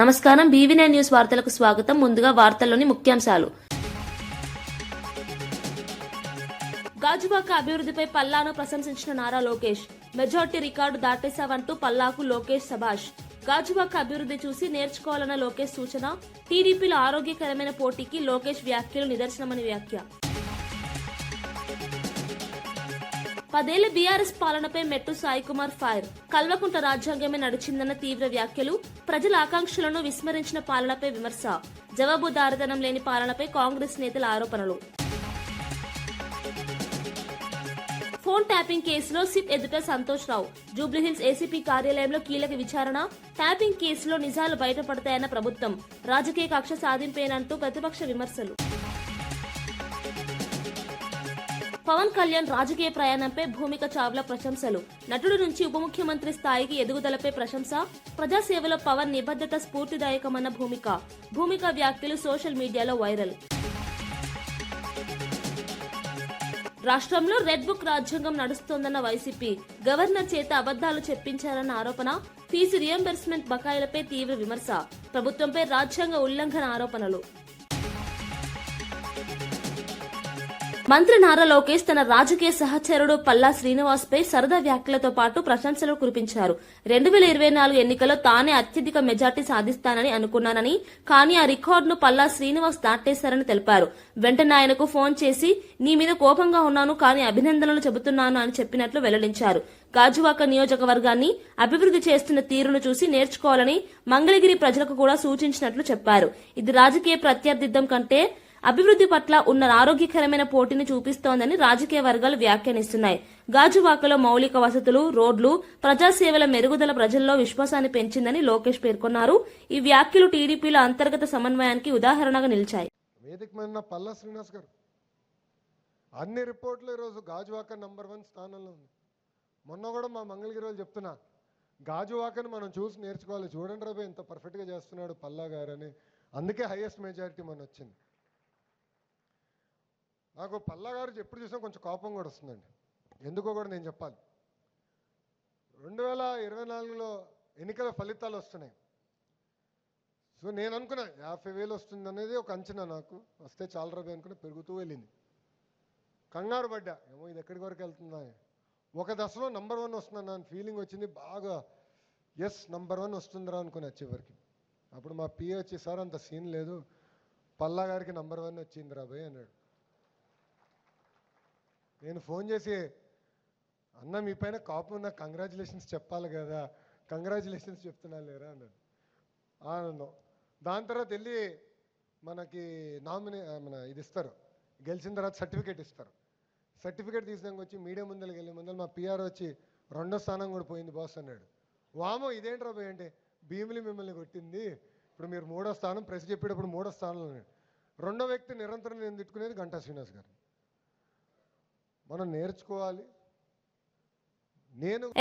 నమస్కారం. బీవీ9 న్యూస్ వార్తలకు స్వాగతం. ముందుగా వార్తల్లోని ముఖ్యాంశాలు. గాజువాక అభివృద్ధిపై పల్లాను ప్రశంసించిన నారా లోకేష్. మెజార్టీ రికార్డు దాటేశావంటూ పల్లాకు లోకేష్ శభాష్. గాజువాక అభివృద్ధి చూసి నేర్చుకోవాలన్న లోకేష్ సూచన. టీడీపీలో ఆరోగ్యకరమైన పోటీకి లోకేష్ వ్యాఖ్యలు నిదర్శనమని వ్యాఖ్య. 10 ఏళ్ల బీఆర్ఎస్ పాలనపై మెట్టు సాయికుమార్ ఫైర్. కల్వకుంట్ల రాజ్యాంగమే నడిచిందన్న తీవ్ర వ్యాఖ్యలు. ప్రజల ఆకాంక్షలను విస్మరించిన పాలనపై విమర్శ. జవాబుదారితనం లేని పాలనపై కాంగ్రెస్ నేతల ఆరోపణలు. ఫోన్ ట్యాపింగ్ కేసులో సిట్ ఎదుట సంతోష్ రావు. జూబ్లీహిల్స్ ఏసీపీ కార్యాలయంలో కీలక విచారణ. ట్యాపింగ్ కేసులో నిజాలు బయటపడతాయన్న ప్రభుత్వం. రాజకీయ కక్ష సాధింపేనంటూ ప్రతిపక్ష విమర్శలు. పవన్ కళ్యాణ్ రాజకీయ ప్రయాణంపై భూమిక చావ్లా ప్రశంసలు. నటుడు నుంచి ఉప ముఖ్యమంత్రి స్థాయికి ఎదుగుదలపై ప్రశంస. ప్రజాసేవలో పవన్ నిబద్ధత స్ఫూర్తిదాయకమన్న భూమిక వ్యాఖ్యలు సోషల్ మీడియాలో వైరల్. రాష్ట్రంలో రెడ్ బుక్ రాజ్యాంగం నడుస్తోందన్న వైసీపీ. గవర్నర్ చేత అబద్దాలు చెప్పించారన్న ఆరోపణ. ఫీజు రియంబర్స్మెంట్ బకాయిలపై తీవ్ర విమర్శ. ప్రభుత్వంపై రాజ్యాంగ ఉల్లంఘన ఆరోపణలు. మంత్రి నారా లోకేష్ తన రాజకీయ సహచరుడు పల్లా శ్రీనివాస్ పై సరదా వ్యాఖ్యలతో పాటు ప్రశంసలు కురిపించారు. 2024 ఎన్నికల్లో తానే అత్యధిక మెజార్టీ సాధిస్తానని అనుకున్నానని, కానీ ఆ రికార్డును పల్లా శ్రీనివాస్ దాటేశారని తెలిపారు. వెంటనే ఆయనకు ఫోన్ చేసి నీ మీద కోపంగా ఉన్నాను, కానీ అభినందనలు చెబుతున్నాను అని చెప్పినట్లు వెల్లడించారు. గాజువాక నియోజకవర్గాన్ని అభివృద్ధి చేస్తున్న తీరును చూసి నేర్చుకోవాలని మంగళగిరి ప్రజలకు కూడా సూచించినట్లు చెప్పారు. ఇది రాజకీయ ప్రత్యర్థిత్వం కంటే అభివృద్ధి పట్ల ఉన్న ఆరోగ్యకరమైన పోటీని చూపిస్తోందని రాజకీయ వర్గాలు వ్యాఖ్యానిస్తున్నాయి. గాజువాకలో మౌలిక వసతులు, రోడ్లు, ప్రజాసేవల మెరుగుదల ప్రజల్లో విశ్వాసాన్ని పెంచిందని లోకేష్ పేర్కొన్నారు. ఈ వ్యాఖ్యలు టీడీపీల అంతర్గత సమన్వయానికి ఉదాహరణగా నిలిచాయి. పల్లా శ్రీనివాస్ గారు అన్ని రిపోర్ట్లు ఈరోజు గాజువాక నంబర్ 1 స్థానంలో ఉంది. మొన్న కూడా మా మంగళగిరి వాళ్ళు చెప్తున్నా, గాజువాకని మనం చూసి నేర్చుకోవాలి. చూడండి రాబోయ్ ఎంత పర్ఫెక్ట్గా చేస్తున్నాడు పల్లా గారు అని. అందుకే హైయెస్ట్ మెజారిటీ మన వచ్చింది. నాకు పల్లా గారు ఎప్పుడు చూసినా కొంచెం కోపం కూడా వస్తుందండి. ఎందుకో కూడా నేను చెప్పాలి. 2024లో ఎన్నికల ఫలితాలు వస్తున్నాయి. సో నేను అనుకున్నా 50,000 వస్తుంది అనేది ఒక అంచనా. నాకు వస్తే చాలా రూపాయలు అనుకున్నా, పెరుగుతూ వెళ్ళింది. కంగారు పడ్డా, ఏమో ఇది ఎక్కడి వరకు వెళ్తుందా. ఒక దశలో నంబర్ 1 వస్తుందన్న ఫీలింగ్ వచ్చింది. బాగా ఎస్ నంబర్ 1 వస్తుందిరా అనుకుని వచ్చేవరకు. అప్పుడు మా పిఏ వచ్చి, సార్ అంత సీన్ లేదు, పల్లా గారికి నంబర్ 1 వచ్చింది రాబోయ్ అన్నాడు. నేను ఫోన్ చేసి, అన్న మీ పైన కాపు ఉన్న కంగ్రాచులేషన్స్ చెప్పాలి కదా, కంగ్రాచులేషన్స్ చెప్తున్నా లేరా అన్నాడు. ఆనందం. దాని తర్వాత వెళ్ళి మనకి మన ఇది ఇస్తారు, గెలిచిన తర్వాత సర్టిఫికేట్ ఇస్తారు. సర్టిఫికేట్ తీసినాక వచ్చి మీడియా ముందరికి వెళ్ళే ముందర మా పిఆర్ వచ్చి 2వ స్థానం కూడా పోయింది బాస్ అన్నాడు. వామో ఇదేంట్రా పోయి అంటే, భీమిలి మిమ్మల్ని కొట్టింది, ఇప్పుడు మీరు 3వ స్థానం, ప్రెస్ చెప్పేటప్పుడు 3వ స్థానంలో ఉన్నాడు. 2వ వ్యక్తి నిరంతరం నేను తిట్టుకునేది గంటా శ్రీనివాస్ గారు. మనం నేర్చుకోవాలి.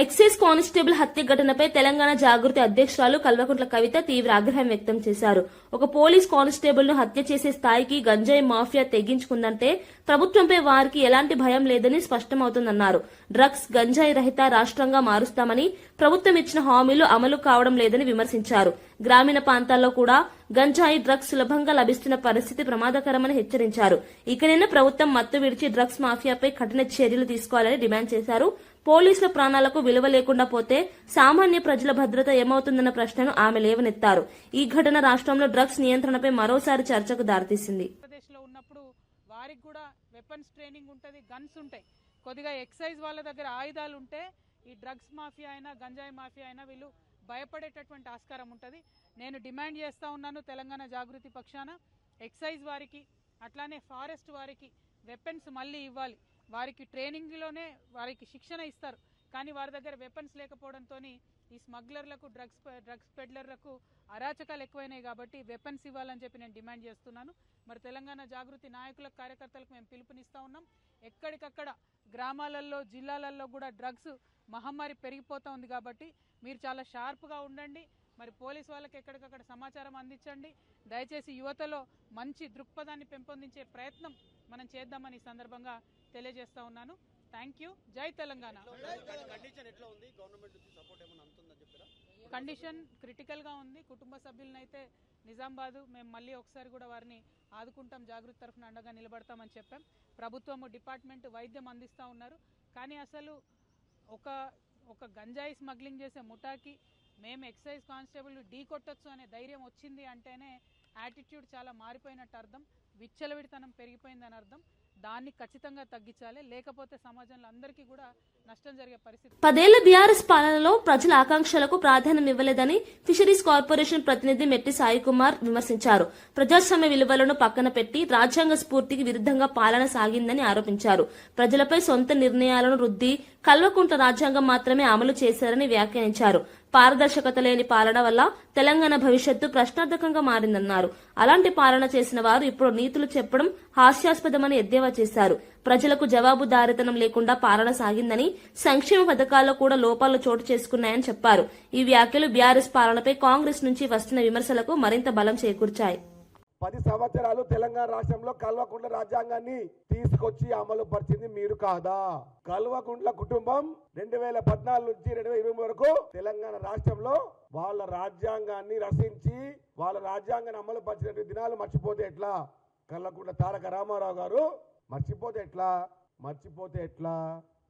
ఎక్సైజ్ కానిస్టేబుల్ హత్య ఘటనపై తెలంగాణ జాగృతి అధ్యక్షురాలు కల్వకుంట్ల కవిత తీవ్ర ఆగ్రహం వ్యక్తం చేశారు. ఒక పోలీస్ కానిస్టేబుల్ ను హత్య చేసే స్థాయికి గంజాయి మాఫియా తెగించుకుందంటే ప్రభుత్వంపై వారికి ఎలాంటి భయం లేదని స్పష్టమవుతుందన్నారు. డ్రగ్స్, గంజాయి రహిత రాష్ట్రంగా మారుస్తామని ప్రభుత్వం ఇచ్చిన హామీలు అమలు కావడం లేదని విమర్శించారు. గ్రామీణ ప్రాంతాల్లో కూడా గంజాయి, డ్రగ్స్ సులభంగా లభిస్తున్న పరిస్థితి ప్రమాదకరమని హెచ్చరించారు. ఇకనైనా ప్రభుత్వం మత్తు విడిచి డ్రగ్స్ మాఫియాపై కఠిన చర్యలు తీసుకోవాలని డిమాండ్ చేశారు. పోలీసుల ప్రాణాలకు విలువ లేకుండా పోతే సామాన్య ప్రజల భద్రత ఏమవుతుందన్న ప్రశ్నను ఆమె లేవనెత్తారు. ఈ ఘటన రాష్ట్రంలో డ్రగ్స్ నియంత్రణపై మరోసారి చర్చకు దారితీసింది. ఉన్నప్పుడు వారికి కూడా వెపన్స్ ట్రైనింగ్ ఉంటుంది, గన్స్ ఉంటాయి. కొద్దిగా ఎక్సైజ్ వాళ్ళ దగ్గర ఆయుధాలు ఉంటే ఈ డ్రగ్స్ మాఫియా అయినా గంజాయి మాఫియా అయినా వీళ్ళు భయపడేటటువంటి ఆస్కారం ఉంటుంది. నేను డిమాండ్ చేస్తా ఉన్నాను తెలంగాణ జాగృతి పక్షాన, ఎక్సైజ్ వారికి అట్లానే ఫారెస్ట్ వారికి వెపన్స్ మళ్ళీ ఇవ్వాలి. వారికి ట్రైనింగ్లోనే వారికి శిక్షణ ఇస్తారు, కానీ వారి దగ్గర వెపన్స్ లేకపోవడంతో ఈ స్మగ్లర్లకు, డ్రగ్స్ పెడ్లర్లకు అరాచకాలు ఎక్కువైనాయి. కాబట్టి వెపన్స్ ఇవ్వాలని చెప్పి నేను డిమాండ్ చేస్తున్నాను. మరి తెలంగాణ జాగృతి నాయకులకు, కార్యకర్తలకు మేము పిలుపునిస్తూ ఉన్నాం. ఎక్కడికక్కడ గ్రామాలలో, జిల్లాలలో కూడా డ్రగ్స్ మహమ్మారి పెరిగిపోతూ ఉంది. కాబట్టి మీరు చాలా షార్ప్గా ఉండండి. మరి పోలీసు వాళ్ళకి ఎక్కడికక్కడ సమాచారం అందించండి. దయచేసి యువతలో మంచి దృక్పథాన్ని పెంపొందించే ప్రయత్నం మనం చేద్దామని ఈ సందర్భంగా తెలియజేస్తా ఉన్నాను. Thank you. జై తెలంగాణ. కండిషన్ క్రిటికల్గా ఉంది. కుటుంబ సభ్యులనైతే నిజామాబాదు మేము మళ్ళీ ఒకసారి కూడా వారిని ఆదుకుంటాం, జాగృతి తరఫున అండగా నిలబడతామని చెప్పాం. ప్రభుత్వము డిపార్ట్మెంట్ వైద్యం అందిస్తూ ఉన్నారు. కానీ అసలు ఒక గంజాయి స్మగ్లింగ్ చేసే ముఠాకి మేము ఎక్సైజ్ కానిస్టేబుల్ ఢీ కొట్టొచ్చు అనే ధైర్యం వచ్చింది అంటేనే యాటిట్యూడ్ చాలా మారిపోయినట్టు అర్థం, విచ్చలవిడితనం పెరిగిపోయిందని అర్థం. దాన్ని ఖచ్చితంగా తగ్గించాలి, లేకపోతే సమాజంలో అందరికీ కూడా నష్టం జరిగే పరిస్థితి. 10 ఏళ్ల బీఆర్ఎస్ పాలనలో ప్రజల ఆకాంక్షలకు ప్రాధాన్యం ఇవ్వలేదని ఫిషరీస్ కార్పొరేషన్ ప్రతినిధి మెట్టి సాయి కుమార్ విమర్శించారు. ప్రజాస్వామ్య విలువలను పక్కన పెట్టి రాజ్యాంగ స్ఫూర్తికి విరుద్ధంగా పాలన సాగిందని ఆరోపించారు. ప్రజలపై సొంత నిర్ణయాలను రుద్ది కల్వకుంట్ల రాజ్యాంగం మాత్రమే అమలు చేశారని వ్యాఖ్యానించారు. పారదర్శకత లేని పాలన వల్ల తెలంగాణ భవిష్యత్తు ప్రశ్నార్థకంగా మారిందన్నారు. అలాంటి పాలన చేసిన వారు ఇప్పుడు నీతులు చెప్పడం హాస్యాస్పదమని ఎద్దేవా చేశారు. ప్రజలకు జవాబుదారీతనం లేకుండా పాలన సాగిందని, సంక్షేమ పథకాల్లో కూడా లోపాలు చోటు చేసుకున్నాయని చెప్పారు. ఈ వ్యాఖ్యలు బీఆర్ఎస్ పాలనపై కాంగ్రెస్ నుంచి వస్తున్న విమర్శలకు మరింత బలం చేకూర్చాయి. 10 సంవత్సరాలు తెలంగాణ రాష్ట్రంలో కల్వకుంట్ల రాజ్యాంగాన్ని తీసుకొచ్చి అమలు పరిచింది మీరు కాదా? కల్వకుంట్ల కుటుంబం 2014 నుంచి 2020 వరకు తెలంగాణ రాష్ట్రంలో వాళ్ళ రాజ్యాంగాన్ని రచించి వాళ్ళ రాజ్యాంగాన్ని అమలు పరిచిన దినాలు మర్చిపోతే ఎట్లా? కల్వకుంట్ల తారక రామారావు గారు మర్చిపోతే ఎట్లా?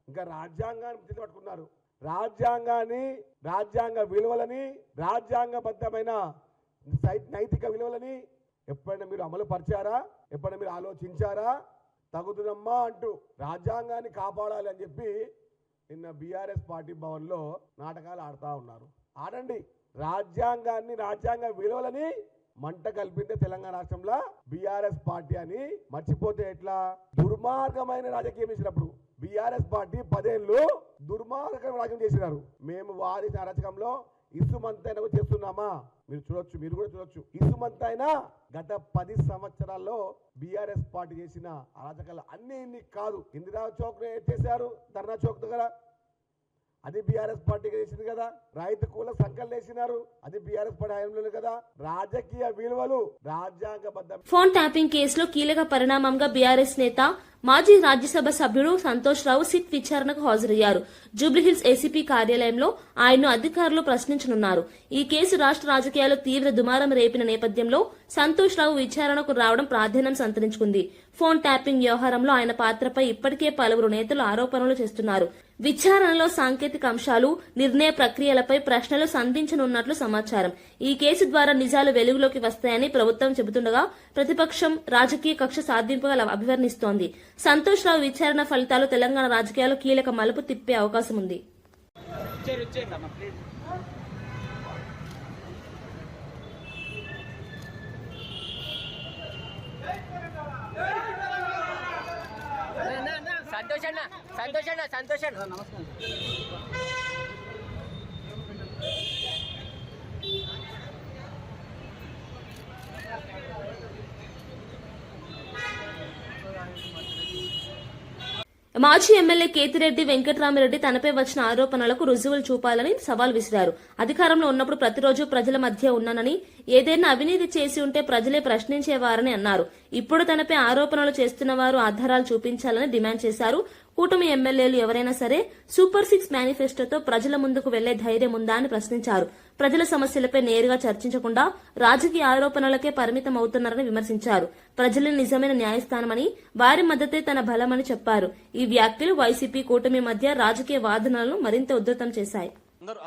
ఇంకా రాజ్యాంగాన్ని పట్టుకున్నారు. రాజ్యాంగాన్ని, రాజ్యాంగ విలువలని, రాజ్యాంగబద్ధమైన నైతిక విలువలని ఎప్పుడైనా మీరు అమలు పరిచారా? ఎప్పుడైనా మీరు ఆలోచించారా? తగుదునమ్మా అంటూ రాజ్యాంగాన్ని కాపాడాలి అని చెప్పి నిన్న బీఆర్ఎస్ పార్టీ భవన్లో నాటకాలు ఆడుతూ ఉన్నారు. ఆడండి. రాజ్యాంగాన్ని, రాజ్యాంగ విలువలని మంట కల్పిందే తెలంగాణ రాష్ట్రంలో బీఆర్ఎస్ పార్టీ అని మర్చిపోతే ఎట్లా? దుర్మార్గమైన రాజకీయం చేసినప్పుడు బీఆర్ఎస్ పార్టీ 10 ఏళ్ళు దుర్మార్గమైన రాజకీయం చేసినారు. మేము వారిన అరాచకంలో ఇసుమంతైనా చేస్తున్నామా? మీరు చూడొచ్చు, మీరు కూడా చూడొచ్చు. ఇసుమంతైనా గత 10 సంవత్సరాల్లో బీఆర్ఎస్ పార్టీ చేసిన అరాచకాలు అన్ని ఇన్ని కాదు. ఇందిరా చౌక్ చేశారు, ధర్నా చౌక్ దగ్గర, అది బీఆర్ఎస్ పార్టీకి చేసింది కదా. రైతు కూల సంకలు వేసినారు, అది బీఆర్ఎస్ పార్టీ హయాంలో కదా. రాజకీయ విలువలు రాజ్యాంగబద్ధ. ఫోన్ ట్యాపింగ్ కేసులో కీలక పరిణామంగా బీఆర్ఎస్ నేత మాజీ రాజ్యసభ సభ్యుడు సంతోష్ రావు సిట్ విచారణకు హాజరయ్యారు. జూబ్లీహిల్స్ ఏసీపీ కార్యాలయంలో ఆయన్ను అధికారులు ప్రశ్నించనున్నారు. ఈ కేసు రాష్ట్ర రాజకీయాల్లో తీవ్ర దుమారం రేపిన నేపథ్యంలో సంతోష్ రావు విచారణకు రావడం ప్రాధాన్యం సంతరించుకుంది. ఫోన్ ట్యాపింగ్ వ్యవహారంలో ఆయన పాత్రపై ఇప్పటికే పలువురు నేతలు ఆరోపణలు చేస్తున్నారు. విచారణలో సాంకేతిక అంశాలు, నిర్ణయ ప్రక్రియలపై ప్రశ్నలు సంధించనున్నట్లు సమాచారం. ఈ కేసు ద్వారా నిజాలు వెలుగులోకి వస్తాయని ప్రభుత్వం చెబుతుండగా ప్రతిపక్షం రాజకీయ కక్ష సాధింపుగా అభివర్ణిస్తోంది. సంతోష్ రావు విచారణ ఫలితాలు తెలంగాణ రాజకీయాల్లో కీలక మలుపు తిప్పే అవకాశం ఉంది. సంతోష్ మాజీ ఎమ్మెల్యే కేతిరెడ్డి వెంకట్రామిరెడ్డి తనపై వచ్చిన ఆరోపణలకు రుజువులు చూపాలని సవాల్ విసిరారు. అధికారంలో ఉన్నప్పుడు ప్రతిరోజు ప్రజల మధ్య ఉన్నానని, ఏదైనా అవినీతి చేసి ఉంటే ప్రజలే ప్రశ్నించేవారని అన్నారు. ఇప్పుడు తనపై ఆరోపణలు చేస్తున్న వారు ఆధారాలు చూపించాలని డిమాండ్ చేశారు. కూటమి ఎమ్మెల్యేలు ఎవరైనా సరే సూపర్ 6 మేనిఫెస్టోతో ప్రజల ముందుకు వెళ్లే ధైర్యం ఉందా అని ప్రశ్నించారు. ప్రజల సమస్యలపై నేరుగా చర్చించకుండా రాజకీయ ఆరోపణలకే పరిమితం అవుతున్నారని విమర్శించారు. ప్రజలే నిజమైన న్యాయస్థానమని, వారి మద్దతే తన బలమని చెప్పారు. ఈ వ్యాఖ్యలు వైసీపీ కూటమి మధ్య రాజకీయ వాదనలను మరింత ఉధృతం చేశాయి.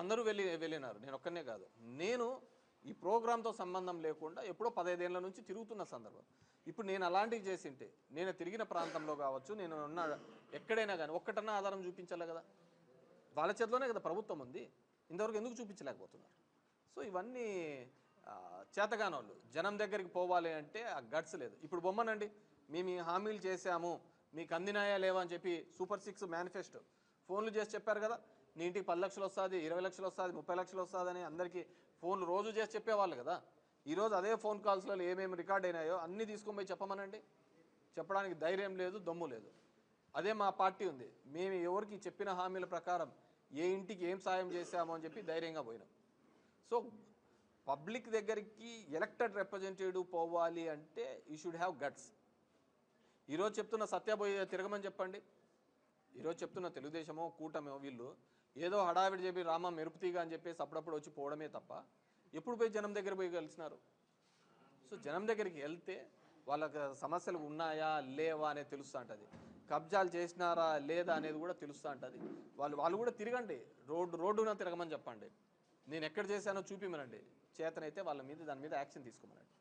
అందరూ వెళ్ళినారు, నేను ఒక్కనే కాదు. నేను ఈ ప్రోగ్రాంతో సంబంధం లేకుండా ఎప్పుడో 15 ఏళ్ల నుంచి తిరుగుతున్న సందర్భం. ఇప్పుడు నేను అలాంటివి చేసింటే, నేను తిరిగిన ప్రాంతంలో కావచ్చు, నేను ఉన్న ఎక్కడైనా కానీ ఒక్కటన్నా ఆధారం చూపించాలి కదా. వాళ్ళ చేతిలోనే కదా ప్రభుత్వం ఉంది, ఇంతవరకు ఎందుకు చూపించలేకపోతున్నారు? సో ఇవన్నీ చేతగానోళ్ళు. జనం దగ్గరికి పోవాలి అంటే ఆ గట్స్ లేదు. ఇప్పుడు బొమ్మనండి, మేము ఈ హామీలు చేశాము, మీకు అందినాయా లేవా అని చెప్పి సూపర్ 6 మేనిఫెస్టో ఫోన్లు చేసి చెప్పారు కదా. నీ ఇంటికి 10 లక్షలు వస్తుంది, 20 లక్షలు వస్తుంది, 30 లక్షలు వస్తుంది అని అందరికీ ఫోన్లు రోజు చేసి చెప్పేవాళ్ళు కదా. ఈరోజు అదే ఫోన్ కాల్స్లో ఏమేమి రికార్డ్ అయినాయో అన్నీ తీసుకొని పోయి చెప్పమనండి. చెప్పడానికి ధైర్యం లేదు, దమ్ము లేదు. అదే మా పార్టీ ఉంది. మేము ఎవరికి చెప్పిన హామీల ప్రకారం ఏ ఇంటికి ఏం సాయం చేశామో అని చెప్పి ధైర్యంగా పోయినాం. సో పబ్లిక్ దగ్గరికి ఎలక్టెడ్ రిప్రజెంటేటివ్ పోవాలి అంటే యూ షుడ్ హ్యావ్ గట్స్. ఈరోజు చెప్తున్న సత్యబోయే తిరగమని చెప్పండి. ఈరోజు చెప్తున్న తెలుగుదేశమో కూటమో వీళ్ళు ఏదో హడావిడి చెప్పి రామ మెరుపుతీగా అని చెప్పేసి అప్పుడప్పుడు వచ్చి పోవడమే తప్ప ఎప్పుడు పోయి జనం దగ్గర పోయి కలిసినారు? సో జనం దగ్గరికి వెళ్తే వాళ్ళకి సమస్యలు ఉన్నాయా లేవా అనేది తెలుస్తూ ఉంటుంది, కబ్జాలు చేసినారా లేదా అనేది కూడా తెలుస్తూ ఉంటుంది. వాళ్ళు కూడా తిరగండి, రోడ్డున తిరగమని చెప్పండి, నేను ఎక్కడ చేశానో చూపిమనండి, చేతనైతే వాళ్ళ మీద దాని మీద యాక్షన్ తీసుకోమనండి.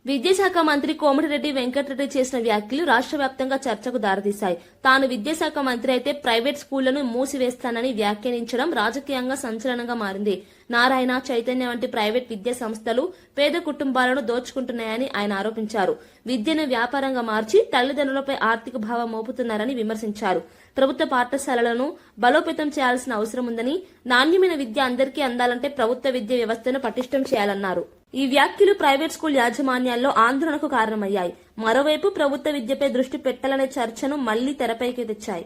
విద్యాశాఖ మంత్రి కోమటిరెడ్డి వెంకటరెడ్డి చేసిన వ్యాఖ్యలు రాష్ట్ర వ్యాప్తంగా చర్చకు దారితీశాయి. తాను విద్యాశాఖ మంత్రి అయితే ప్రైవేట్ స్కూళ్లను మూసివేస్తానని వ్యాఖ్యానించడం రాజకీయంగా సంచలనంగా మారింది. నారాయణ, చైతన్య వంటి ప్రైవేట్ విద్యా సంస్థలు పేద కుటుంబాలను దోచుకుంటున్నాయని ఆయన ఆరోపించారు. విద్యను వ్యాపారంగా మార్చి తల్లిదండ్రులపై ఆర్థిక భావం మోపుతున్నారని విమర్శించారు. ప్రభుత్వ పాఠశాలలను బలోపేతం చేయాల్సిన అవసరం ఉందని, నాణ్యమైన విద్య అందరికీ అందాలంటే ప్రభుత్వ విద్యా వ్యవస్థను పటిష్టం చేయాలన్నారు. ఈ వ్యాఖ్యలు ప్రైవేట్ స్కూల్ యాజమాన్యాల్లో ఆందోళనకు కారణమయ్యాయి. మరోవైపు ప్రభుత్వ విద్యపై దృష్టి పెట్టాలనే చర్చను మళ్లీ తెరపైకి తెచ్చాయి.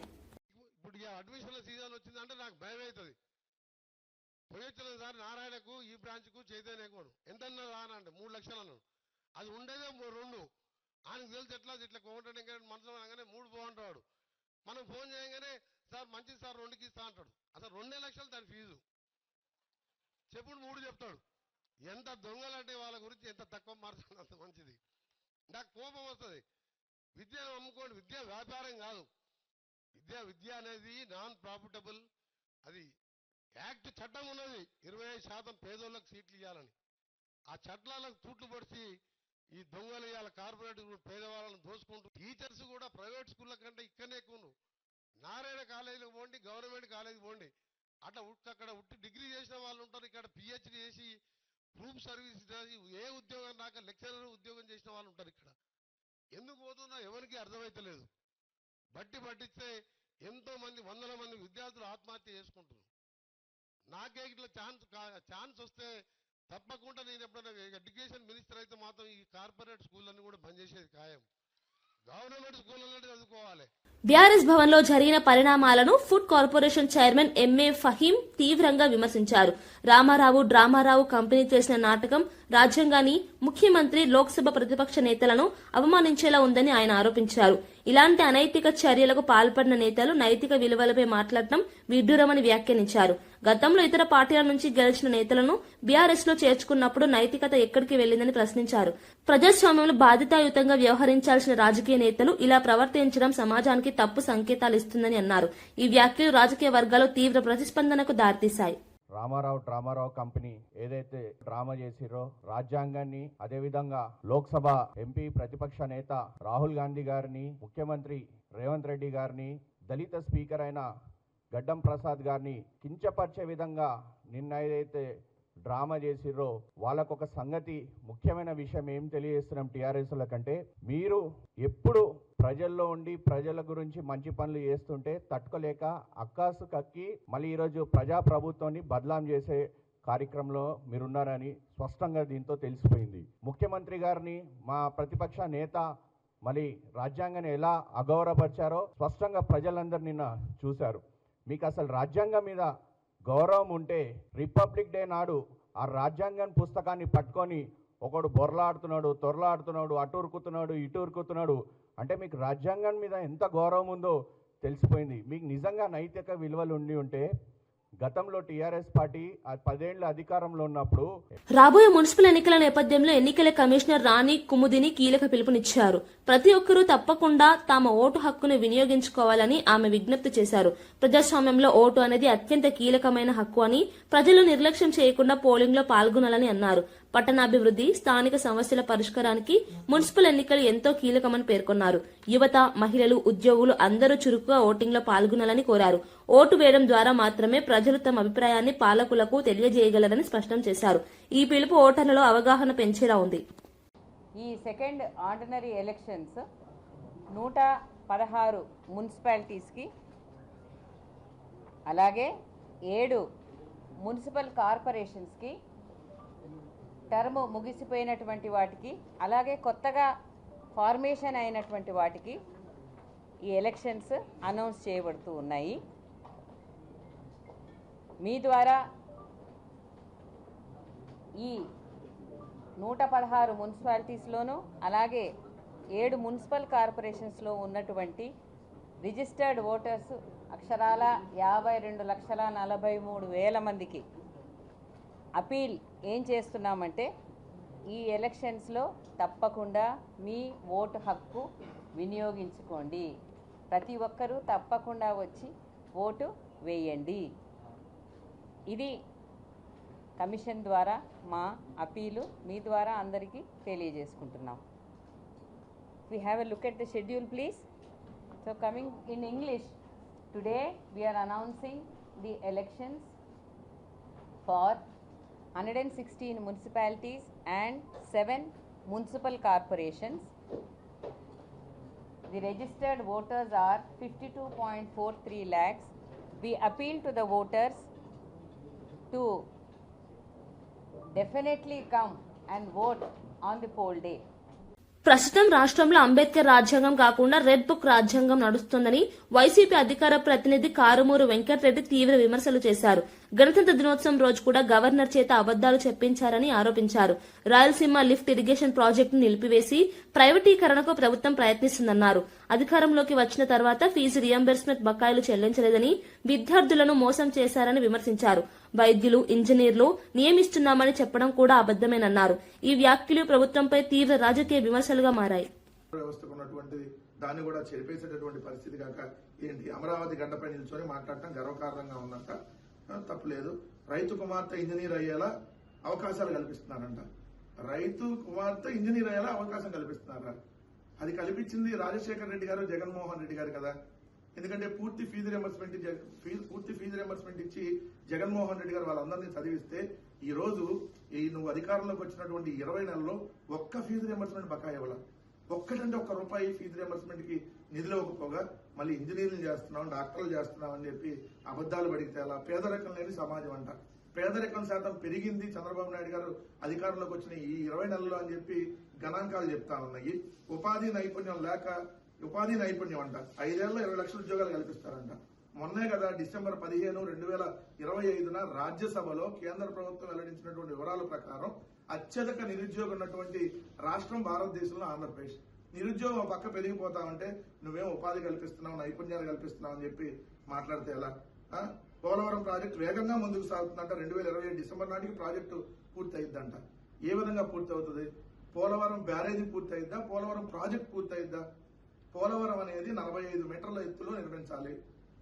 ఇప్పుడు అడ్మిషన్ల సీజన్ వచ్చిందంటే నాకు భయం అవుతుంది. పోయొచ్చిన సార్ నారాయణకు, ఈ బ్రాంచ్కు, చైతన్యకు ఎంత రానంటే 3 లక్షలు అన్నాడు. అది ఉండేదే 2. ఆయనకు తెలిసి ఇట్లా కోమటంటే మనసులో అనగానే 3 బాగుంటాడు. మనం ఫోన్ చేయగానే సార్ మంచిది సార్ 2కి ఇస్తా అంటాడు. అసలు 2 లక్షలు దాని ఫీజు. చెప్పుడు 3 చెప్తాడు. ఎంత దొంగలంటే వాళ్ళ గురించి ఎంత తక్కువ మార్చాలి అంత మంచిది. నాకు కోపం వస్తుంది. విద్యను అమ్ముకోండి, విద్య వ్యాపారం కాదు. విద్య అనేది నాన్ ప్రాఫిటబుల్. అది యాక్ట్ చట్టం ఉన్నది, 25% పేదోళ్ళకి సీట్లు ఇవ్వాలని. ఆ చట్టాలకు తూట్లు పడిచి ఈ దొంగలు ఇవాళ కార్పొరేట్ పేదవాళ్ళని దోసుకుంటూ, టీచర్స్ కూడా ప్రైవేట్ స్కూళ్ళ కంటే ఇక్కడనే ఎక్కువ. నారాయణ కాలేజీలకు పోండి, గవర్నమెంట్ కాలేజీకి పోండి, అక్కడ డిగ్రీ చేసిన వాళ్ళు ఉంటారు. ఇక్కడ పిహెచ్డి చేసి ప్రూఫ్ సర్వీస్ చేసి ఏ ఉద్యోగం రాక లెక్చరర్ ఉద్యోగం చేసిన వాళ్ళు ఉంటారు. ఇక్కడ ఎందుకు పోతున్నా ఎవరికి అర్థమైతలేదు. పట్టిస్తే ఎంతో మంది 100ల మంది విద్యార్థులు ఆత్మహత్య చేసుకుంటున్నారు. నాకే ఇట్లా ఛాన్స్ వస్తే తప్పకుండా నేను ఎప్పుడైనా ఎడ్యుకేషన్ మినిస్టర్ అయితే మాత్రం ఈ కార్పొరేట్ స్కూళ్ళన్నీ కూడా బంద్ చేసేది ఖాయం. గవర్నమెంట్ స్కూళ్ళలో చదువుకోవాలి. బీఆర్ఎస్ భవన్ లో జరిగిన పరిణామాలను food corporation chairman MA Faheem తీవ్రంగా విమర్శించారు. డ్రామారావు కంపెనీ చేసిన నాటకం రాజ్యాంగాన్ని, ముఖ్యమంత్రి, లోక్సభ ప్రతిపక్ష నేతలను అవమానించేలా ఉందని ఆయన ఆరోపించారు. ఇలాంటి అనైతిక చర్యలకు పాల్పడిన నేతలు నైతిక విలువలపై మాట్లాడటం విడ్డూరమని వ్యాఖ్యానించారు. గతంలో ఇతర పార్టీల నుంచి గెలిచిన నేతలను బీఆర్ఎస్ లో చేర్చుకున్నప్పుడు నైతికత ఎక్కడికి వెళ్లిందని ప్రశ్నించారు. ప్రజాస్వామ్యంలో బాధ్యతాయుతంగా వ్యవహరించాల్సిన రాజకీయ నేతలు ఇలా ప్రవర్తించడం సమాజానికి తప్పు సంకేతాలు ఇస్తుందని అన్నారు. ఈ వ్యాఖ్యలు రాజకీయ వర్గాల్లో తీవ్ర ప్రతిస్పందనకు దారితీశాయి. డ్రామారావు కంపెనీ ఏదైతే డ్రామా చేసిరో రాజ్యాంగాన్ని, అదేవిధంగా లోక్సభ ఎంపీ ప్రతిపక్ష నేత రాహుల్ గాంధీ గారిని, ముఖ్యమంత్రి రేవంత్ రెడ్డి గారిని, దళిత స్పీకర్ అయిన గడ్డం ప్రసాద్ గారిని కించపరిచే విధంగా నిన్న ఏదైతే డ్రామా చేసిర్రో వాళ్ళకొక సంగతి, ముఖ్యమైన విషయం ఏం తెలియజేస్తున్నాం టీఆర్ఎస్ల కంటే, మీరు ఎప్పుడు ప్రజల్లో ఉండి ప్రజల గురించి మంచి పనులు చేస్తుంటే తట్టుకోలేక అక్కాసు కక్కి మళ్ళీ ఈరోజు ప్రజాప్రభుత్వాన్ని బదలాం చేసే కార్యక్రమంలో మీరున్నారని స్పష్టంగా దీంతో తెలిసిపోయింది. ముఖ్యమంత్రి గారిని, మా ప్రతిపక్ష నేత మళ్ళీ రాజ్యాంగాన్ని ఎలా అగౌరవపరిచారో స్పష్టంగా ప్రజలందరూ నిన్న చూశారు. మీకు అసలు రాజ్యాంగం మీద గౌరవం ఉంటే రిపబ్లిక్ డే నాడు ఆ రాజ్యాంగం పుస్తకాన్ని పట్టుకొని ఒకడు తొరలాడుతున్నాడు, అటు ఉరుకుతున్నాడు, ఇటు ఉరుకుతున్నాడు అంటే మీకు రాజ్యాంగం మీద ఎంత గౌరవం ఉందో తెలిసిపోయింది. మీకు నిజంగా నైతిక విలువలు ఉంటే గతంలో టీఆర్ఎస్ పార్టీ 10 ఏళ్ల అధికారంలో ఉన్నప్పుడు రాబోయే మున్సిపల్ ఎన్నికల నేపథ్యంలో ఎన్నికల కమిషనర్ రాణి కుముదిని కీలక పిలుపునిచ్చారు. ప్రతి ఒక్కరూ తప్పకుండా తమ ఓటు హక్కును వినియోగించుకోవాలని ఆమె విజ్ఞప్తి చేశారు. ప్రజాస్వామ్యంలో ఓటు అనేది అత్యంత కీలకమైన హక్కు అని, ప్రజలు నిర్లక్ష్యం చేయకుండా పోలింగ్ లో పాల్గొనాలని అన్నారు. పట్టణాభివృద్ధి, స్థానిక సమస్యల పరిష్కారానికి మున్సిపల్ ఎన్నికలు ఎంతో కీలకమని పేర్కొన్నారు. యువత, మహిళలు, ఉద్యోగులు అందరూ చురుకుగా ఓటింగ్ లో పాల్గొనాలని కోరారు. ఓటు వేయడం ద్వారా మాత్రమే ప్రజలు తమ అభిప్రాయాన్ని పాలకులకు తెలియజేయగలరని స్పష్టం చేశారు. ఈ పిలుపు ఓటర్లలో అవగాహన పెంచేలా ఉంది. ఈ సెకండ్ ఆర్డినరీ ఎలక్షన్స్ 116 మున్సిపాలిటీస్కి, అలాగే 7 మున్సిపల్ కార్పొరేషన్స్కి, టర్మ్ ముగిసిపోయినటువంటి వాటికి, అలాగే కొత్తగా ఫార్మేషన్ అయినటువంటి వాటికి ఈ ఎలక్షన్స్ అనౌన్స్ చేయబడుతూ ఉన్నాయి. మీ ద్వారా ఈ 116 మున్సిపాలిటీస్లోనూ అలాగే 7 మున్సిపల్ కార్పొరేషన్స్లో ఉన్నటువంటి రిజిస్టర్డ్ ఓటర్స్ అక్షరాల 52,43,000 మందికి అపీల్ ఏం చేస్తున్నామంటే ఈ ఎలక్షన్స్లో తప్పకుండా మీ ఓటు హక్కు వినియోగించుకోండి. ప్రతి ఒక్కరూ తప్పకుండా వచ్చి ఓటు వేయండి. ఇది కమిషన్ ద్వారా మా అపీలు మీ ద్వారా అందరికీ తెలియజేసుకుంటున్నాం. We have a look at the schedule, please. So coming in English, today we are announcing the elections for 116 municipalities and 7 municipal corporations. The registered voters are 52.43 lakhs. We appeal to the voters to definitely come and vote on the poll day. ప్రస్తుతం రాష్ట్రంలో అంబేద్కర్ రాజ్యాంగం కాకుండా red book రాజ్యాంగం నడుస్తోందని YCP అధికార ప్రతినిధి కారుమూరు వెంకటరెడ్డి తీవ్ర విమర్శలు చేశారు. గణతంత్ర దినోత్సవం రోజు కూడా గవర్నర్ చేత అబద్దాలు చెప్పించారని ఆరోపించారు. రాయలసీమ లిఫ్ట్ ఇరిగేషన్ ప్రాజెక్టును నిలిపివేసి ప్రైవేటీకరణకు ప్రభుత్వం ప్రయత్నిస్తుందన్నారు. అధికారంలోకి వచ్చిన తర్వాత ఫీజు రియంబర్స్మెంట్ బకాయిలు చెల్లించలేదని, విద్యార్థులను మోసం చేశారని విమర్శించారు. వైద్యులు, ఇంజనీర్లు నియమిస్తున్నామని చెప్పడం కూడా అబద్దమేనన్నారు. ఈ వ్యాఖ్యలు ప్రభుత్వంపై తీవ్ర రాజకీయ విమర్శలుగా మారాయి. వ్యవస్థకు ఉన్నటువంటి దాన్ని కూడా చెరిపేసేటటువంటి పరిస్థితి కాక ఏంటి అమరావతి గడ్డపై నిల్చొని మాట్లాడటం గర్వకారణంగా ఉందంట. తప్పులేదు. రైతు కుమార్తె ఇంజనీర్ అయ్యేలా అవకాశాలు కల్పిస్తున్నారంట. రైతు కుమార్తె ఇంజనీర్ అయ్యేలా అవకాశం కల్పిస్తున్నారా? అది కల్పించింది రాజశేఖర రెడ్డి గారు, జగన్మోహన్ రెడ్డి గారు కదా. ఎందుకంటే పూర్తి ఫీజు రియంబర్స్మెంట్ ఇచ్చి జగన్మోహన్ రెడ్డి గారు వాళ్ళందరినీ చదివిస్తే ఈ రోజు నువ్వు అధికారంలోకి వచ్చినటువంటి 20 నెలల్లో ఒక్క ఫీజు రియంబర్స్మెంట్ బకాయి ఇవ్వాల. ఒక్కటంటే ఒక్క రూపాయి ఫీజు రియంబర్స్మెంట్ కి నిధులు ఇవ్వకపోగా మళ్ళీ ఇంజనీర్లు చేస్తున్నాం, డాక్టర్లు చేస్తున్నాం అని చెప్పి అబద్దాలు పడితే అలా. పేదరికం లేని సమాజం అంట. పేదరికం శాతం పెరిగింది చంద్రబాబు నాయుడు గారు అధికారంలోకి వచ్చిన ఈ 20 నెలల్లో అని చెప్పి గణాంకాలు చెప్తా ఉన్నాయి. ఉపాధి నైపుణ్యం అంట. 5 ఏళ్లలో 20 లక్షల ఉద్యోగాలు కల్పిస్తారంట. మొన్నే కదా డిసెంబర్ 15, 2025 రాజ్యసభలో కేంద్ర ప్రభుత్వం వెల్లడించినటువంటి వివరాల ప్రకారం అత్యధిక నిరుద్యోగం ఉన్నటువంటి రాష్ట్రం భారతదేశంలో ఆంధ్రప్రదేశ్. నిరుద్యోగం పక్క పెరిగిపోతా ఉంటే నువ్వేం ఉపాధి కల్పిస్తున్నావు, నైపుణ్యాలు కల్పిస్తున్నావు అని చెప్పి మాట్లాడితే ఎలా? పోలవరం ప్రాజెక్టు వేగంగా ముందుకు సాగుతుందంట. 2027 డిసెంబర్ నాటికి ప్రాజెక్టు పూర్తి అయిద్దంట. ఏ విధంగా పూర్తి అవుతుంది? పోలవరం బ్యారేజీ పూర్తి అయిద్దా? పోలవరం ప్రాజెక్టు పూర్తి అయిద్దా? పోలవరం అనేది 45 మీటర్ల ఎత్తులో నిర్మించాలి.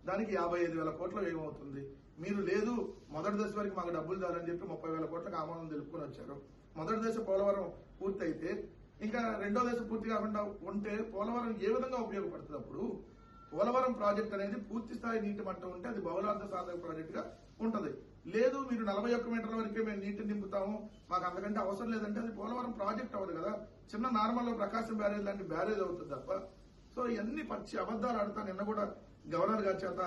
దానికి 55,000 కోట్ల వ్యయం అవుతుంది. మీరు లేదు మొదటి దశ వరకు మాకు డబ్బులు చాలని చెప్పి 30,000 కోట్లకు ఆమోదం తెలుపుకొని వచ్చారు. మొదటి దశ పోలవరం పూర్తి అయితే ఇంకా రెండో దశ పూర్తి కాకుండా ఉంటే పోలవరం ఏ విధంగా ఉపయోగపడుతుంది? అప్పుడు పోలవరం ప్రాజెక్ట్ అనేది పూర్తి స్థాయి నీటి మట్టం ఉంటే అది బహుళార్థ సాధక ప్రాజెక్ట్ గా ఉంటది. లేదు మీరు 41 మీటర్ల వరకే మేము నీటిని నింపుతాము, మాకు అంతకంటే అవసరం లేదంటే అది పోలవరం ప్రాజెక్ట్ అవ్వదు కదా. చిన్న నార్మల్ ప్రకాశం బ్యారేజ్ లాంటి బ్యారేజ్ అవుతుంది తప్ప. సో ఇవన్నీ పచ్చి అబద్దాలు ఆడుతా. నిన్న కూడా గవర్నర్ గారి చేత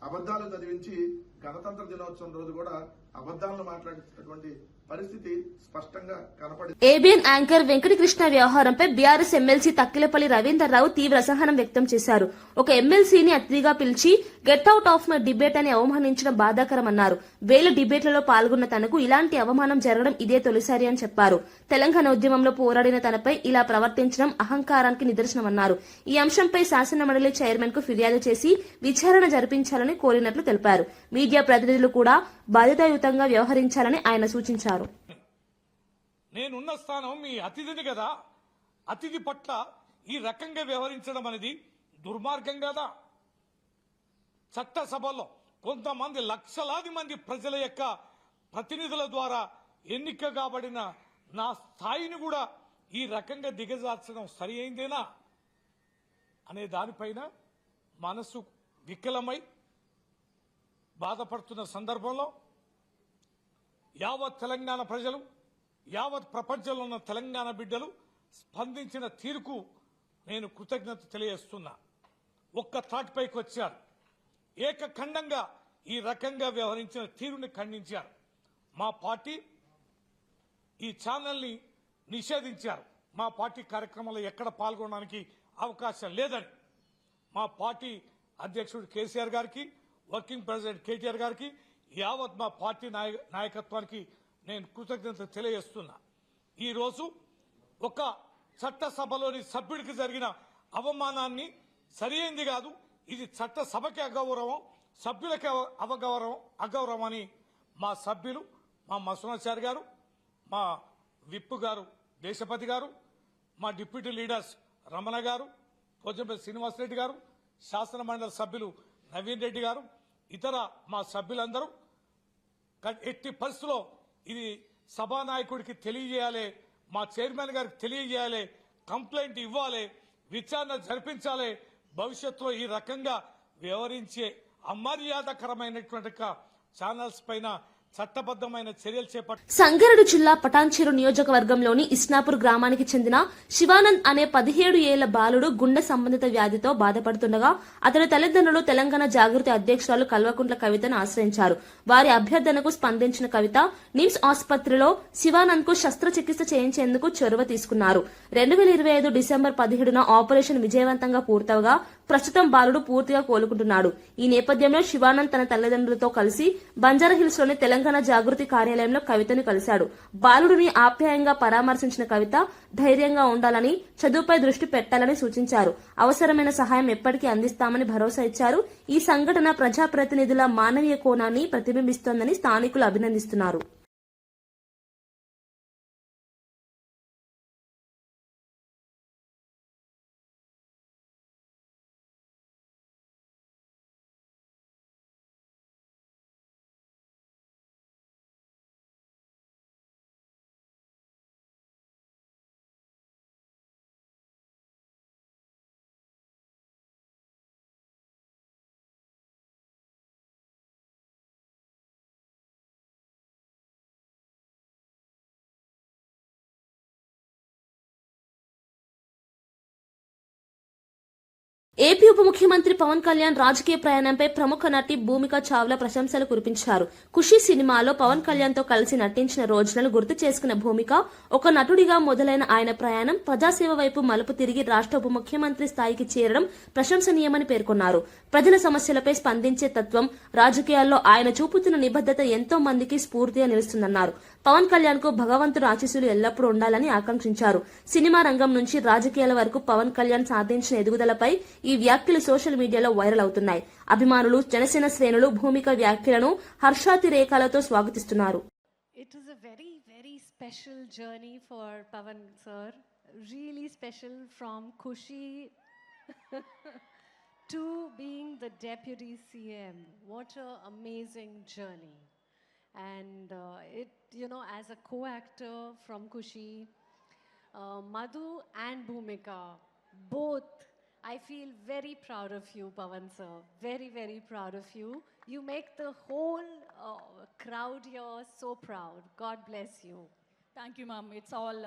అబద్దాలు చదివించి గణతంత్ర దినోత్సవం రోజు కూడా అబద్దాలను మాట్లాడినటువంటి పరిస్థితి స్పష్టంగా కనపడింది. ఏబిఎన్ యాంకర్ వెంకటకృష్ణ వ్యవహారంపై బీఆర్ఎస్ ఎమ్మెల్సీ తక్కిలపల్లి రవీందర్రావు తీవ్ర అసహనం వ్యక్తం చేశారు. ఒక ఎమ్మెల్సీని అతిథిగా పిలిచి get out of my debate అని అవమానించడం బాధాకరమన్నారు. వేల డిబేట్లలో పాల్గొన్న తనకు ఇలాంటి అవమానం జరగడం ఇదే తొలిసారి అని చెప్పారు. తెలంగాణ ఉద్యమంలో పోరాడిన తనపై ఇలా ప్రవర్తించడం అహంకారానికి నిదర్శనమన్నారు. ఈ అంశంపై శాసనమండలి చైర్మన్ కు ఫిర్యాదు చేసి విచారణ జరిపించాలని కోరినట్లు తెలిపారు. మీడియా ప్రతినిధులు కూడా బాధ్యతాయుతంగా వ్యవహరించాలని ఆయన సూచించారు. నేనున్న స్థానం మీ అతిథిని కదా, అతిథి పట్ల ఈ రకంగా వ్యవహరించడం అనేది దుర్మార్గం కదా. చట్టసభలో కొంతమంది లక్షలాది మంది ప్రజల యొక్క ప్రతినిధుల ద్వారా ఎన్నిక కాబడిన నా స్థాయిని కూడా ఈ రకంగా దిగజార్చడం సరి అయిందేనా అనే దానిపైన మనసు వికలమై బాధపడుతున్న సందర్భంలో యావత్ తెలంగాణ ప్రజలు, యావత్ ప్రపంచంలో ఉన్న తెలంగాణ బిడ్డలు స్పందించిన తీరుకు నేను కృతజ్ఞత తెలియజేస్తున్నా. ఒక్క తాటిపైకి వచ్చారు. ఏకఖండంగా ఈ రకంగా వ్యవహరించిన తీరుని ఖండించారు. మా పార్టీ ఈ ఛానల్ని నిషేధించారు. మా పార్టీ కార్యక్రమంలో ఎక్కడ పాల్గొనడానికి అవకాశం లేదని మా పార్టీ అధ్యక్షుడు కేసీఆర్ గారికి, వర్కింగ్ ప్రెసిడెంట్ కేటీఆర్ గారికి, యావత్ మా పార్టీ నాయకత్వానికి నేను కృతజ్ఞత తెలియజేస్తున్నా. ఈరోజు ఒక చట్టసభలోని సభ్యుడికి జరిగిన అవమానాన్ని సరైంది కాదు, ఇది చట్ట సభకి అగౌరవం, సభ్యులకి అగౌరవం అని మా సభ్యులు, మా మసూనాచారి గారు, మా విప్ గారు దేశపతి గారు, మా డిప్యూటీ లీడర్స్ రమణ గారు, పోచంపల్లి శ్రీనివాసరెడ్డి గారు, శాసన మండలి సభ్యులు నవీన్ రెడ్డి గారు, ఇతర మా సభ్యులందరూ ఎట్టి పరిస్థితుల్లో ఇది సభానాయకుడికి తెలియజేయాలి, మా చైర్మన్ గారికి తెలియజేయాలి, కంప్లైంట్ ఇవ్వాలి, విచారణ జరిపించాలి. భవిష్యత్తులో ఈ రకంగా వ్యవహరించే అమర్యాదకరమైనటువంటి ఛానల్స్ పైన చట్టబద్దమైన చర్యలు చేపట్టారు. సంగారెడ్డి జిల్లా పటాన్చెరు నియోజకవర్గంలోని ఇస్నాపూర్ గ్రామానికి చెందిన శివానంద్ అనే 17 ఏళ్ల బాలుడు గుండె సంబంధిత వ్యాధితో బాధపడుతుండగా అతని తల్లిదండ్రులు తెలంగాణ జాగృతి అధ్యక్షురాలు కల్వకుంట్ల కవితను ఆశ్రయించారు. వారి అభ్యర్థనకు స్పందించిన కవిత నిమ్స్ ఆసుపత్రిలో శివానంద్ కు శస్త్రచికిత్స చేయించేందుకు చొరవ తీసుకున్నారు. 2025 డిసెంబర్ 17న ఆపరేషన్ విజయవంతంగా పూర్తవగా ప్రస్తుతం బాలుడు పూర్తిగా కోలుకుంటున్నాడు. ఈ నేపథ్యంలో శివానంద్ తన తల్లిదండ్రులతో కలిసి బంజారాహిల్స్ లోని తెలంగాణ జాగృతి కార్యాలయంలో కవితను కలిశాడు. బాలుడిని ఆప్యాయంగా పరామర్శించిన కవిత ధైర్యంగా ఉండాలని, చదువుపై దృష్టి పెట్టాలని సూచించారు. అవసరమైన సహాయం ఎప్పటికీ అందిస్తామని భరోసా ఇచ్చారు. ఈ సంఘటన ప్రజాప్రతినిధుల మానవీయ కోణాన్ని ప్రతిబింబిస్తోందని స్థానికులు అభినందిస్తున్నారు. ఏపీ ఉప ముఖ్యమంత్రి పవన్ కళ్యాణ్ రాజకీయ ప్రయాణంపై ప్రముఖ నటి భూమిక చావ్లా ప్రశంసలు కురిపించారు. ఖుషీ సినిమాలో పవన్ కళ్యాణ్ తో కలిసి నటించిన రోజులను గుర్తు చేసుకున్న భూమిక, ఒక నటుడిగా మొదలైన ఆయన ప్రయాణం ప్రజాసేవ వైపు మలుపు తిరిగి రాష్ట్ర ఉప ముఖ్యమంత్రి స్థాయికి చేరడం ప్రశంసనీయమని పేర్కొన్నారు. ప్రజల సమస్యలపై స్పందించే తత్వం, రాజకీయాల్లో ఆయన చూపుతున్న నిబద్దత ఎంతో మందికి స్ఫూర్తిగా నిలుస్తుందన్నారు. పవన్ కళ్యాణ్ కు భగవంతుడు ఆశీస్సులు ఎల్లప్పుడూ ఉండాలని ఆకాంక్షించారు. సినిమా రంగం నుంచి రాజకీయాల వరకు పవన్ కళ్యాణ్ సాధించిన ఎదుగుదలపై ఈ వ్యాఖ్యలు సోషల్ మీడియాలో వైరల్ అవుతున్నాయి. అభిమానులు, జనసేన శ్రేణులు భూమిక వ్యాఖ్యలను హర్షాతిరేకాలతో స్వాగతిస్తున్నారు. It is a very special journey for Pawan sir. Really special, from Khushi to being the deputy CM. What an amazing journey. And as a co-actor from Khushi, Madhu and Bhumika, both, I feel very proud of you, Pawan sir. Very proud of you. You make the whole crowd here so proud. God bless you. Thank you, ma'am. It's all...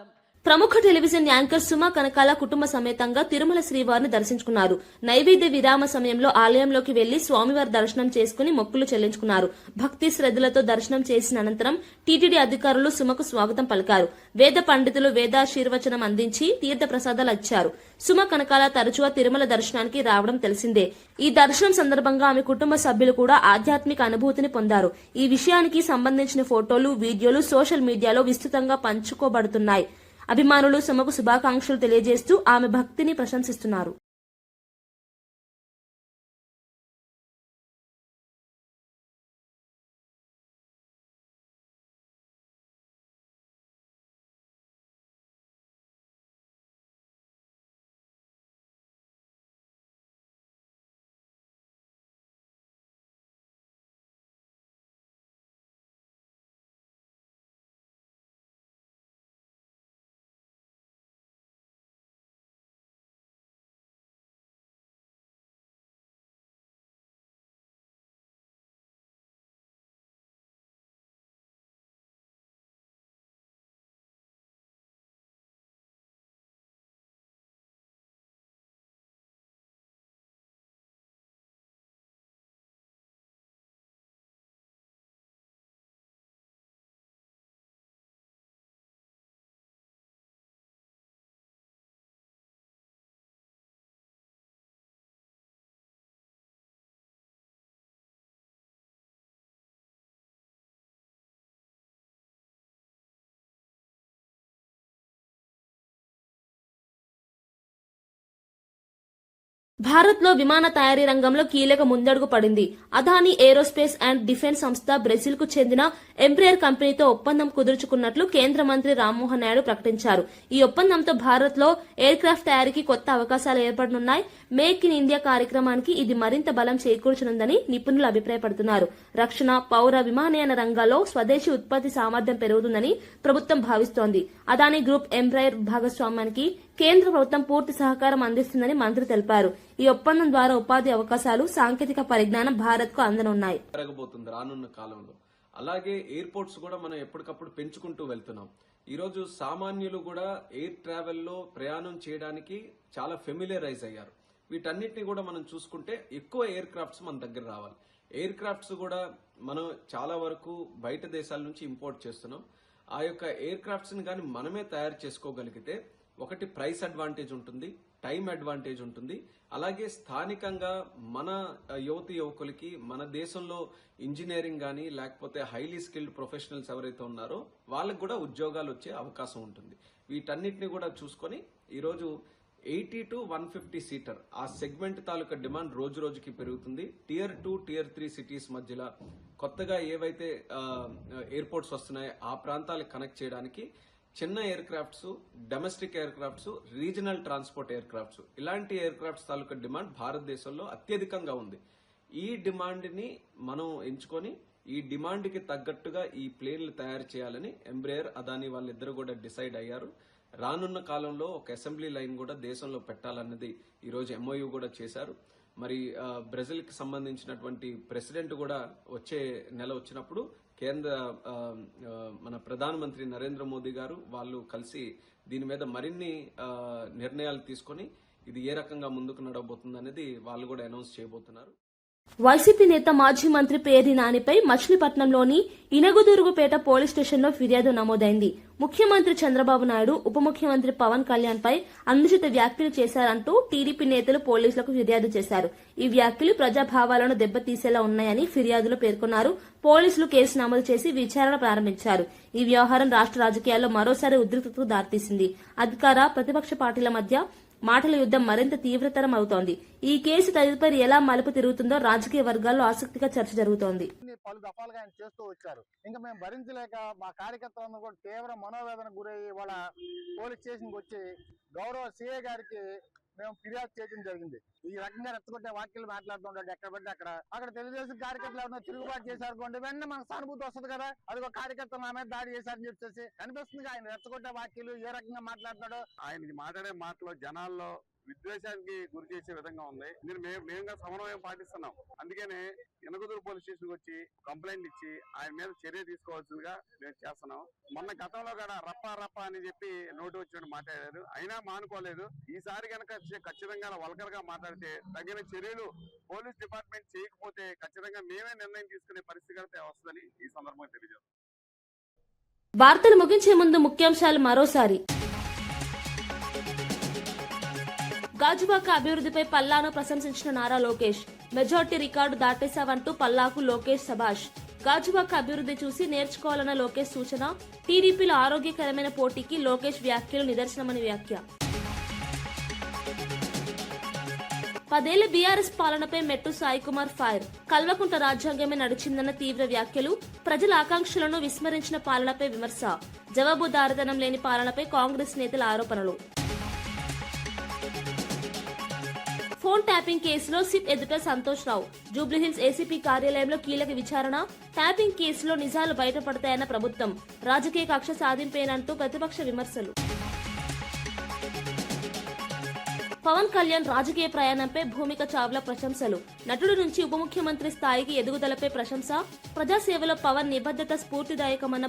ప్రముఖ television anchor Suma Kanakala కుటుంబ సమేతంగా తిరుమల శ్రీవారిని దర్శించుకున్నారు. నైవేద్య విరామ సమయంలో ఆలయంలోకి వెళ్లి స్వామివారి దర్శనం చేసుకుని మొక్కులు చెల్లించుకున్నారు. భక్తి శ్రద్ధలతో దర్శనం చేసిన అనంతరం టీటీడీ అధికారులు సుమకు స్వాగతం పలికారు. వేద పండితులు వేదాశీర్వచనం అందించి తీర్థ ప్రసాదాలు ఇచ్చారు. సుమ కనకాల తరచుగా తిరుమల దర్శనానికి రావడం తెలిసిందే. ఈ దర్శనం సందర్భంగా ఆమె కుటుంబ సభ్యులు కూడా ఆధ్యాత్మిక అనుభూతిని పొందారు. ఈ విషయానికి సంబంధించిన ఫోటోలు, వీడియోలు సోషల్ మీడియాలో విస్తృతంగా పంచుకోబడుతున్నాయి. అభిమానులు సుమకు శుభాకాంక్షలు తెలియజేస్తూ ఆమె భక్తిని ప్రశంసిస్తున్నారు. భారత్లో విమాన తయారీ రంగంలో కీలక ముందడుగు పడింది. అదానీ ఏరోస్పేస్ అండ్ డిఫెన్స్ సంస్థ బ్రెజిల్కు చెందిన ఎంబ్రేయర్ కంపెనీతో ఒప్పందం కుదుర్చుకున్నట్లు కేంద్ర మంత్రి రామ్మోహన్ నాయుడు ప్రకటించారు. ఈ ఒప్పందంతో భారత్లో ఎయిర్ క్రాఫ్ట్ తయారీకి కొత్త అవకాశాలు ఏర్పడనున్నాయి. మేక్ ఇన్ ఇండియా కార్యక్రమానికి ఇది మరింత బలం చేకూర్చనుందని నిపుణులు అభిప్రాయపడుతున్నారు. రక్షణ, పౌర విమానయాన రంగాల్లో స్వదేశీ ఉత్పత్తి సామర్థ్యం పెరుగుతుందని ప్రభుత్వం భావిస్తోంది. అదానీ గ్రూప్ ఎంబ్రేయర్ భాగస్వామ్యానికి కేంద్ర ప్రభుత్వం పూర్తి సహకారం అందిస్తుందని మంత్రి తెలిపారు. ఈ ఒప్పందం ద్వారా ఉపాధి అవకాశాలు, సాంకేతిక పరిజ్ఞానం భారత్కు అందనున్నాయి. జరగబోతుంది రానున్న కాలంలో. అలాగే ఎయిర్పోర్ట్స్ కూడా మనం ఎప్పటికప్పుడు పెంచుకుంటూ వెళ్తున్నాం. ఈరోజు సామాన్యులు కూడా ఎయిర్ ట్రావెల్లో ప్రయాణం చేయడానికి చాలా ఫెమిలియరైజ్ అయ్యారు. వీటన్నిటిని కూడా మనం చూసుకుంటే ఎక్కువ ఎయిర్ క్రాఫ్ట్స్ మన దగ్గర రావాలి. ఎయిర్ క్రాఫ్ట్స్ కూడా మనం చాలా వరకు బయట దేశాల నుంచి ఇంపోర్ట్ చేస్తున్నాం. ఆ యొక్క ఎయిర్ క్రాఫ్ట్స్ ని కానీ మనమే తయారు చేసుకోగలిగితే ఒకటి ప్రైస్ అడ్వాంటేజ్ ఉంటుంది, టైం అడ్వాంటేజ్ ఉంటుంది. అలాగే స్థానికంగా మన యువకులకి మన దేశంలో ఇంజనీరింగ్ కానీ లేకపోతే హైలీ స్కిల్డ్ ప్రొఫెషనల్స్ ఎవరైతే ఉన్నారో వాళ్ళకు కూడా ఉద్యోగాలు వచ్చే అవకాశం ఉంటుంది. వీటన్నిటిని కూడా చూసుకొని ఈరోజు 80 to 150 సీటర్ ఆ సెగ్మెంట్ తాలూకా డిమాండ్ రోజు రోజుకి పెరుగుతుంది. Tier 2, Tier 3 సిటీస్ మధ్యలో కొత్తగా ఏవైతే ఎయిర్పోర్ట్స్ వస్తున్నాయో ఆ ప్రాంతాలకు కనెక్ట్ చేయడానికి చిన్న air crafts, domestic air crafts, regional transport air crafts, ఇలాంటి ఎయిర్ క్రాఫ్ట్స్ తాలూకా డిమాండ్ భారతదేశంలో అత్యధికంగా ఉంది. ఈ డిమాండ్ ని మనం ఎంచుకొని ఈ డిమాండ్ కి తగ్గట్టుగా ఈ ప్లేన్లు తయారు చేయాలని ఎంబ్రేయర్, అదానీ వాళ్ళిద్దరూ కూడా డిసైడ్ అయ్యారు. రానున్న కాలంలో ఒక అసెంబ్లీ లైన్ కూడా దేశంలో పెట్టాలన్నది ఈరోజు MOU కూడా చేశారు. మరి బ్రెజిల్ కి సంబంధించినటువంటి ప్రెసిడెంట్ కూడా వచ్చే నెల వచ్చినప్పుడు కేంద్ర మన ప్రధానమంత్రి నరేంద్ర మోదీ గారు వాళ్ళు కలిసి దీని మీద మరిన్ని నిర్ణయాలు తీసుకొని ఇది ఏ రకంగా ముందుకు నడవబోతుంది అనేది వాళ్ళు కూడా అనౌన్స్ చేయబోతున్నారు. వైసీపీ నేత మాజీ మంత్రి పేర్ని నానిపై మచిలీపట్నంలోని ఇనగుదురుగుపేట పోలీస్ స్టేషన్లో ఫిర్యాదు నమోదైంది. ముఖ్యమంత్రి చంద్రబాబు నాయుడు, ఉప ముఖ్యమంత్రి పవన్ కళ్యాణ్ పై అనుచిత వ్యాఖ్యలు చేశారంటూ టీడీపీ నేతలు పోలీసులకు ఫిర్యాదు చేశారు. ఈ వ్యాఖ్యలు ప్రజాభావాలను దెబ్బతీసేలా ఉన్నాయని ఫిర్యాదులో పేర్కొన్నారు. పోలీసులు కేసు నమోదు చేసి విచారణ ప్రారంభించారు. ఈ వ్యవహారం రాష్ట్ర రాజకీయాల్లో మరోసారి ఉద్రిక్తతకు దారితీసింది. అధికార, ప్రతిపక్ష పార్టీల మధ్య మాటల యుద్దం మరింత తీవ్రతరం అవుతోంది. ఈ కేసు తదుపరి ఎలా మలుపు తిరుగుతుందో రాజకీయ వర్గాల్లో ఆసక్తిగా చర్చ జరుగుతోంది. పలు దఫాలుగా ఆయన చేస్తూ వచ్చారు. ఇంకా మేము భరించలేక మా కార్యకర్తలను కూడా తీవ్ర మనోవేదనకు గురయ్యి వాళ్ళ పోలీస్ స్టేషన్కి వచ్చి గౌరవ CA గారికి మేము ఫిర్యాదు చేయడం జరిగింది. ఈ రకంగా రెచ్చగొట్టే వాక్యాలు మాట్లాడుతుంటాడు ఎక్కడ పడితే అక్కడ తెలుగుదేశం కార్యకర్తలు ఎవరైనా తిరుగుబాటు చేశారనుకోండి, వెంటనే మనకు సానుభూతి వస్తుంది కదా. అదిగో కార్యకర్తలు నా మీద దాడి చేశారని చెప్పేసి కనిపిస్తుంది. ఆయన రెచ్చగొట్టే వాక్యాలు ఏ రకంగా మాట్లాడుతున్నాడో, ఆయన మాట్లాడే మాటలో జనాల్లో విద్వేషానికి గురి చేసే విధంగా ఉంది. మేము సమన్వయం పాటిస్తున్నాం. అందుకనే ఇనగుదూరు పోలీస్ స్టేషన్ వచ్చి కంప్లైంట్ ఇచ్చి ఆయన మీద చర్య తీసుకోవాల్సిందిగా మేము చేస్తున్నాం. మొన్న గతంలో కూడా రప్ప అని చెప్పి నోటు వచ్చినట్టు మాట్లాడారు, అయినా మానుకోలేదు. ఈసారి కనుక ఖచ్చితంగా వల్గర్ గా మాట్లాడితే తగిన చర్యలు పోలీస్ డిపార్ట్మెంట్ చేయకపోతే ఖచ్చితంగా మేమే నిర్ణయం తీసుకునే పరిస్థితి అయితే వస్తుందని ఈ సందర్భంగా తెలియజేస్తాం. వార్తలు ముగించే ముందు ముఖ్యాంశాలు మరోసారి. గాజువాక అభివృద్ధిపై పల్లాను ప్రశంసించిన నారా లోకేష్. మెజార్టీ రికార్డు దాటేశావంటూ పల్లాకు లోకేష్ శభాష్. గాజువాక అభివృద్ధి చూసి నేర్చుకోవాలన్న లోకేష్ సూచన. టీడీపీలో ఆరోగ్యకరమైన పోటీకి లోకేష్ వ్యాఖ్యలు నిదర్శనమని వ్యాఖ్య. 10 ఏళ్ల బీఆర్ఎస్ పాలనపై మెట్టు సాయికుమార్ ఫైర్. కల్వకుంట్ల రాజ్యాంగమే నడిచిందన్న తీవ్ర వ్యాఖ్యలు. ప్రజల ఆకాంక్షలను విస్మరించిన పాలనపై విమర్శ. జవాబుదారితనం లేని పాలనపై కాంగ్రెస్ నేతల ఆరోపణలు. ఫోన్ ట్యాపింగ్ కేసులో సిట్ ఎదుట సంతోష్ రావు. జూబ్లీహిల్స్ ఏసీపీ కార్యాలయంలో కీలక విచారణ. ట్యాపింగ్ కేసులో నిజాలు బయటపడతాయన్న ప్రభుత్వం. రాజకీయ కక్ష సాధింపేనంటూ ప్రతిపక్ష విమర్శలు. పవన్ కళ్యాణ్ రాజకీయ ప్రయాణంపై భూమిక చావ్లా ప్రశంసలు. నటుడు నుంచి ఉప ముఖ్యమంత్రి స్థాయికి ఎదుగుదలపై ప్రశంస. ప్రజాసేవలో పవన్ నిబద్ధత స్ఫూర్తిదాయకమన్న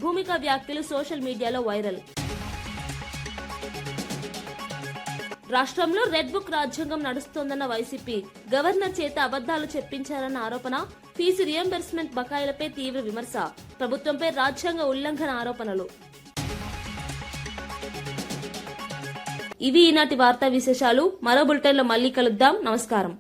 భూమిక వ్యాఖ్యలు సోషల్ మీడియాలో వైరల్. రాష్ట్రంలో రెడ్ బుక్ రాజ్యాంగం నడుస్తోందన్న వైసీపీ. గవర్నర్ చేత అబద్దాలు చెప్పించారన్న ఆరోపణ. ఫీజు రియంబర్స్మెంట్ బకాయిలపై తీవ్ర విమర్శ. ప్రభుత్వంపై రాజ్యాంగ ఉల్లంఘన ఆరోపణలు. ఇవి ఈనాటి వార్తా విశేషాలు. మరో బులెటిన్లో మళ్లీ కలుద్దాం. నమస్కారం.